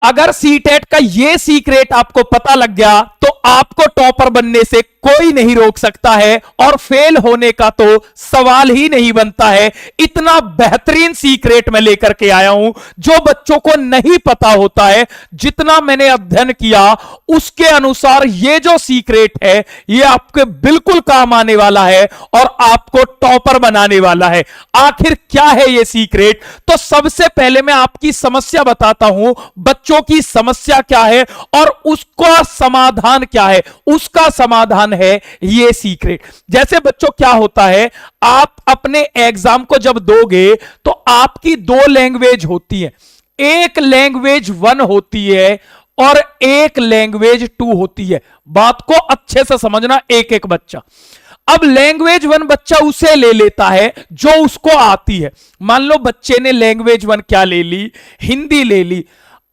अगर सीटेट का ये सीक्रेट आपको पता लग गया तो आपको टॉपर बनने से कोई नहीं रोक सकता है और फेल होने का तो सवाल ही नहीं बनता है। इतना बेहतरीन सीक्रेट मैं लेकर के आया हूं जो बच्चों को नहीं पता होता है। जितना मैंने अध्ययन किया उसके अनुसार ये जो सीक्रेट है ये आपके बिल्कुल काम आने वाला है और आपको टॉपर बनाने वाला है। आखिर क्या है ये सीक्रेट? तो सबसे पहले मैं आपकी समस्या बताता हूं, बच्चों की समस्या क्या है और उसका समाधान क्या है। उसका समाधान है ये सीक्रेट। जैसे बच्चों क्या होता है, आप अपने एग्जाम को जब दोगे तो आपकी दो लैंग्वेज होती है, एक लैंग्वेज 1 होती है और एक लैंग्वेज 2 होती है। बात को अच्छे से समझना एक एक बच्चा। अब लैंग्वेज 1 बच्चा उसे ले लेता है जो उसको आती है। मान लो बच्चे ने लैंग्वेज 1 क्या ले ली? हिंदी ले ली।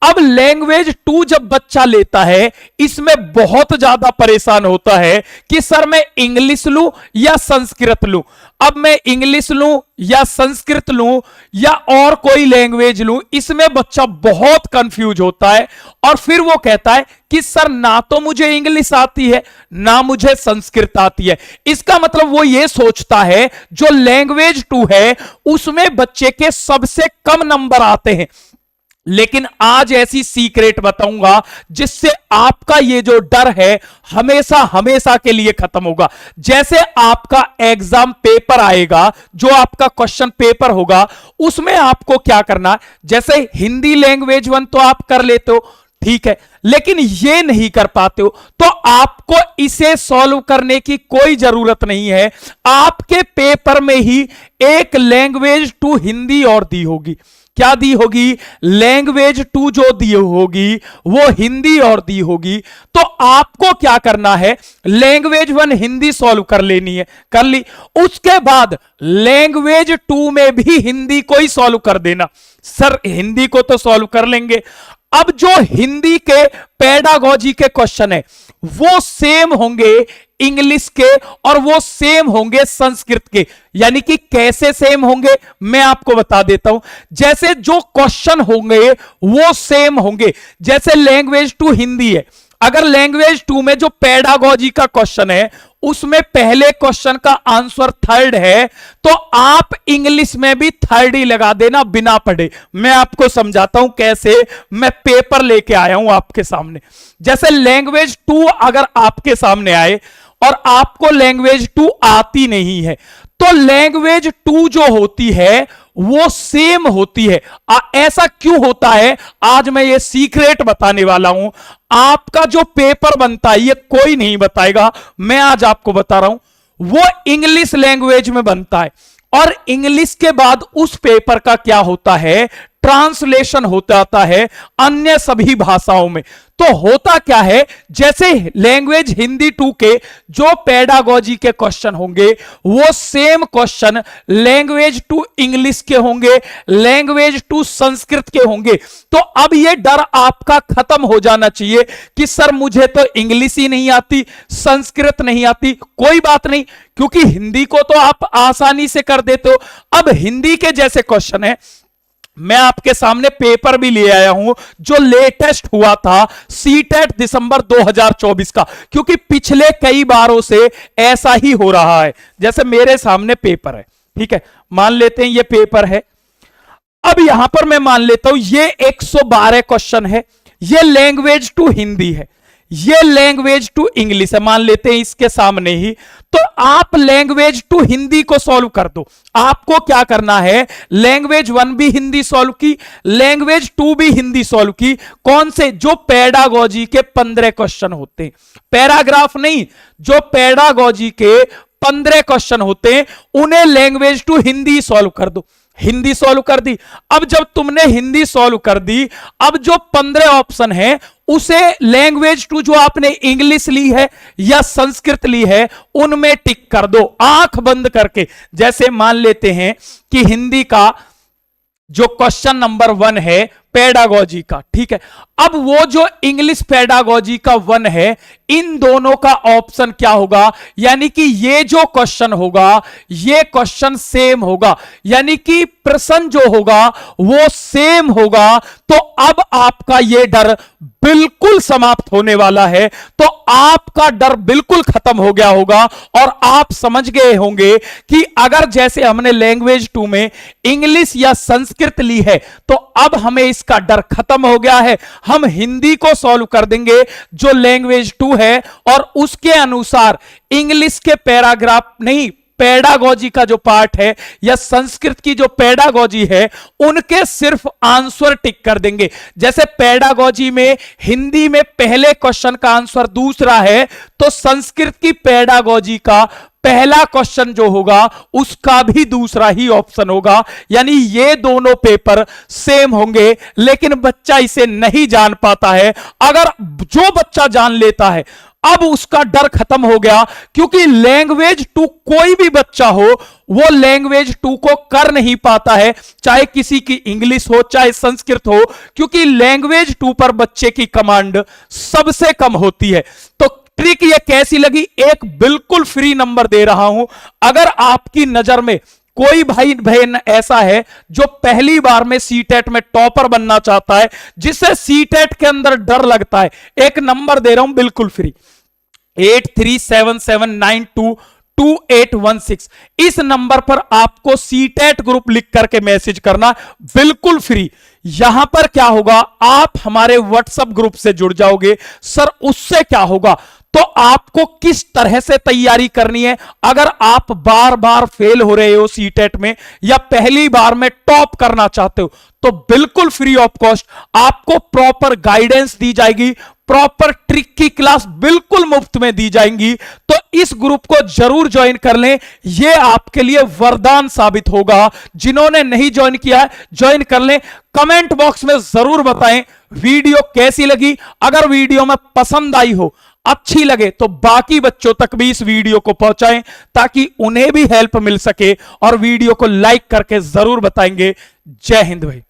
अब लैंग्वेज 2 जब बच्चा लेता है इसमें बहुत ज्यादा परेशान होता है कि सर मैं इंग्लिश लूं या संस्कृत लूं। अब मैं इंग्लिश लूं या संस्कृत लूं या और कोई लैंग्वेज लूं, इसमें बच्चा बहुत कंफ्यूज होता है और फिर वो कहता है कि सर ना तो मुझे इंग्लिश आती है ना मुझे संस्कृत आती है। इसका मतलब वो ये सोचता है जो लैंग्वेज 2 है उसमें बच्चे के सबसे कम नंबर आते हैं। लेकिन आज ऐसी सीक्रेट बताऊंगा जिससे आपका ये जो डर है हमेशा हमेशा के लिए खत्म होगा। जैसे आपका एग्जाम पेपर आएगा, जो आपका क्वेश्चन पेपर होगा, उसमें आपको क्या करना है, जैसे हिंदी लैंग्वेज 1 तो आप कर लेते हो, ठीक है, लेकिन ये नहीं कर पाते हो तो आपको इसे सॉल्व करने की कोई जरूरत नहीं है। आपके पेपर में ही एक लैंग्वेज 2 हिंदी और दी होगी। क्या दी होगी? लैंग्वेज 2 जो दी होगी वो हिंदी और दी होगी। तो आपको क्या करना है, लैंग्वेज 1 हिंदी सॉल्व कर लेनी है, कर ली। उसके बाद लैंग्वेज 2 में भी हिंदी को ही सॉल्व कर देना। सर हिंदी को तो सॉल्व कर लेंगे, अब जो हिंदी के पेडागोजी के क्वेश्चन है वो सेम होंगे इंग्लिश के और वो सेम होंगे संस्कृत के। यानी कि कैसे सेम होंगे मैं आपको बता देता हूं। जैसे जो क्वेश्चन होंगे वो सेम होंगे। जैसे लैंग्वेज 2 हिंदी है, अगर लैंग्वेज 2 में जो पेडागोजी का क्वेश्चन है उसमें पहले क्वेश्चन का आंसर 3rd है तो आप इंग्लिश में भी 3rd ही लगा देना बिना पढ़े। मैं आपको समझाता हूं कैसे, मैं पेपर लेके आया हूं आपके सामने। जैसे लैंग्वेज 2 अगर आपके सामने आए और आपको लैंग्वेज 2 आती नहीं है तो लैंग्वेज 2 जो होती है वो सेम होती है। ऐसा क्यों होता है आज मैं ये सीक्रेट बताने वाला हूं। आपका जो पेपर बनता है ये कोई नहीं बताएगा, मैं आज आपको बता रहा हूं। वो इंग्लिश लैंग्वेज में बनता है और इंग्लिश के बाद उस पेपर का क्या होता है, ट्रांसलेशन होता है अन्य सभी भाषाओं में। तो होता क्या है, जैसे लैंग्वेज हिंदी 2 के जो पेडागोजी के क्वेश्चन होंगे वो सेम क्वेश्चन लैंग्वेज 2 इंग्लिश के होंगे, लैंग्वेज 2 संस्कृत के होंगे। तो अब ये डर आपका खत्म हो जाना चाहिए कि सर मुझे तो इंग्लिश ही नहीं आती, संस्कृत नहीं आती। कोई बात नहीं, क्योंकि हिंदी को तो आप आसानी से कर देते हो। अब हिंदी के जैसे क्वेश्चन है, मैं आपके सामने पेपर भी ले आया हूं जो लेटेस्ट हुआ था सीटेट दिसंबर 2024 का, क्योंकि पिछले कई बारों से ऐसा ही हो रहा है। जैसे मेरे सामने पेपर है, ठीक है, मान लेते हैं ये पेपर है। अब यहां पर मैं मान लेता हूं ये 112 क्वेश्चन है, ये लैंग्वेज 2 हिंदी है, ये लैंग्वेज 2 इंग्लिश है, मान लेते हैं इसके सामने ही। तो आप लैंग्वेज 2 हिंदी को सॉल्व कर दो। आपको क्या करना है, लैंग्वेज 1 भी हिंदी सॉल्व की, लैंग्वेज 2 भी हिंदी सॉल्व की। कौन से? जो पेडागोजी के 15 क्वेश्चन होते हैं, पैराग्राफ नहीं, जो पेडागोजी के 15 क्वेश्चन होते हैं उन्हें लैंग्वेज 2 हिंदी सॉल्व कर दो। हिंदी सॉल्व कर दी। अब जब तुमने हिंदी सॉल्व कर दी, अब जो 15 ऑप्शन है उसे लैंग्वेज 2 जो आपने इंग्लिश ली है या संस्कृत ली है उनमें टिक कर दो आंख बंद करके। जैसे मान लेते हैं कि हिंदी का जो क्वेश्चन नंबर 1 है पेडागोजी का, ठीक है। अब वो जो इंग्लिश पेडागोजी का 1 है, इन दोनों का ऑप्शन क्या होगा, यानी कि ये जो क्वेश्चन होगा ये क्वेश्चन सेम होगा, यानी कि प्रश्न जो होगा वो सेम होगा। तो अब आपका ये डर बिल्कुल समाप्त होने वाला है, तो आपका डर बिल्कुल खत्म हो गया होगा और आप समझ गए होंगे कि अगर जैसे हमने लैंग्वेज 2 में इंग्लिश या संस्कृत ली है तो अब हमें इसका डर खत्म हो गया है। हम हिंदी को सॉल्व कर देंगे जो लैंग्वेज 2 है, और उसके अनुसार इंग्लिश के पैराग्राफ नहीं, पेडागोजी का जो पार्ट है या संस्कृत की जो पेडागोजी है उनके सिर्फ आंसर टिक कर देंगे। जैसे पेडागोजी में हिंदी में पहले क्वेश्चन का आंसर दूसरा है, तो संस्कृत की पेडागोजी का पहला क्वेश्चन जो होगा उसका भी दूसरा ही ऑप्शन होगा, यानी ये दोनों पेपर सेम होंगे। लेकिन बच्चा इसे नहीं जान पाता है। अगर जो बच्चा जान लेता है अब उसका डर खत्म हो गया, क्योंकि लैंग्वेज 2 कोई भी बच्चा हो वो लैंग्वेज 2 को कर नहीं पाता है, चाहे किसी की इंग्लिश हो चाहे संस्कृत हो, क्योंकि लैंग्वेज 2 पर बच्चे की कमांड सबसे कम होती है। तो ट्रिक ये कैसी लगी, एक बिल्कुल फ्री नंबर दे रहा हूं। अगर आपकी नजर में कोई भाई बहन ऐसा है जो पहली बार में सीटेट में टॉपर बनना चाहता है, जिसे सीटेट के अंदर डर लगता है, एक नंबर दे रहा हूं बिल्कुल फ्री, 8377922816। इस नंबर पर आपको सीटेट ग्रुप लिख करके मैसेज करना, बिल्कुल फ्री। यहां पर क्या होगा, आप हमारे व्हाट्सएप ग्रुप से जुड़ जाओगे। सर उससे क्या होगा, तो आपको किस तरह से तैयारी करनी है, अगर आप बार बार फेल हो रहे हो सीटेट में या पहली बार में टॉप करना चाहते हो, तो बिल्कुल फ्री ऑफ कॉस्ट आपको प्रॉपर गाइडेंस दी जाएगी, प्रॉपर ट्रिक की क्लास बिल्कुल मुफ्त में दी जाएंगी। तो इस ग्रुप को जरूर ज्वाइन कर लें, यह आपके लिए वरदान साबित होगा। जिन्होंने नहीं ज्वाइन किया है ज्वाइन कर लें। कमेंट बॉक्स में जरूर बताएं वीडियो कैसी लगी। अगर वीडियो में पसंद आई हो, अच्छी लगे, तो बाकी बच्चों तक भी इस वीडियो को पहुंचाएं ताकि उन्हें भी हेल्प मिल सके, और वीडियो को लाइक करके जरूर बताएंगे। जय हिंद भाई।